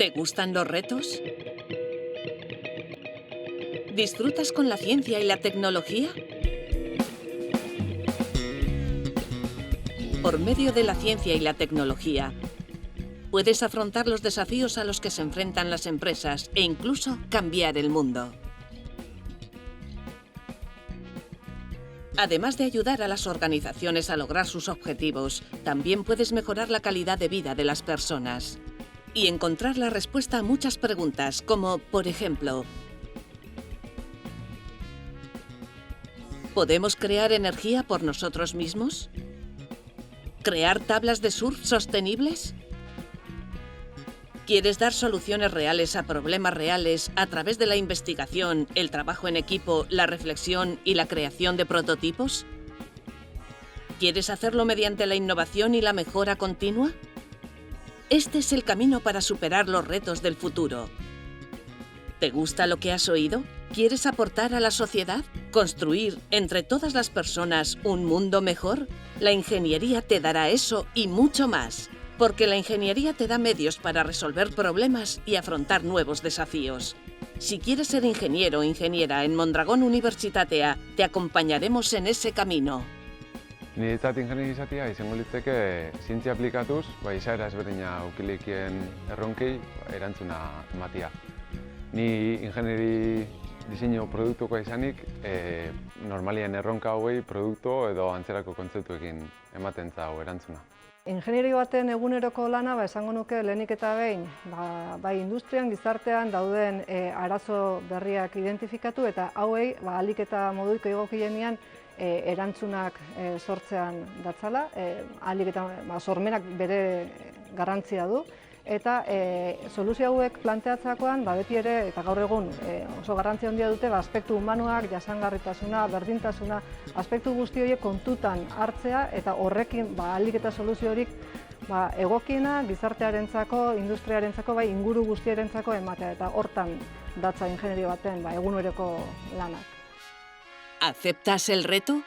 ¿Te gustan los retos? ¿Disfrutas con la ciencia y la tecnología? Por medio de la ciencia y la tecnología, puedes afrontar los desafíos a los que se enfrentan las empresas e incluso cambiar el mundo. Además de ayudar a las organizaciones a lograr sus objetivos, también puedes mejorar la calidad de vida de las personas y encontrar la respuesta a muchas preguntas, como, por ejemplo, ¿podemos crear energía por nosotros mismos? ¿Crear tablas de surf sostenibles? ¿Quieres dar soluciones reales a problemas reales a través de la investigación, el trabajo en equipo, la reflexión y la creación de prototipos? ¿Quieres hacerlo mediante la innovación y la mejora continua? Este es el camino para superar los retos del futuro. ¿Te gusta lo que has oído? ¿Quieres aportar a la sociedad? ¿Construir entre todas las personas un mundo mejor? La ingeniería te dará eso y mucho más. Porque la ingeniería te da medios para resolver problemas y afrontar nuevos desafíos. Si quieres ser ingeniero o ingeniera en Mondragón Unibertsitatea, te acompañaremos en ese camino. Niretzat ingeniari izatea izango litzake zientzia aplikatuz, izaera ezberdina ukilikien erronkei erantzuna ematea. Ni ingeniari diseinu produktukoa izanik, normalien erronka hauei produktu edo antzerako kontzeptuekin ematen zau erantzuna. Ingenierio baten eguneroko lana esango nuke lehenik eta behin bai industrian, gizartean dauden arazo berriak identifikatu eta hauei ahalik eta moduko egokienean erantzunak sortzean datzala, ahalik eta sormenak bere garrantzia du. Eta soluzio hauek planteatzakoan beti ere, eta gaur egun oso garrantzia handia dute, aspektu humanoak, jasangarritasuna, berdintasuna, aspektu guzti horiek kontutan hartzea eta horrekin ahalik eta soluzio horik egokiena gizartearentzako, industriarentzako, bai inguru guztiarentzako ematea eta hortan datza ingenierio baten eguneroko lanak. ¿Aceptas el reto?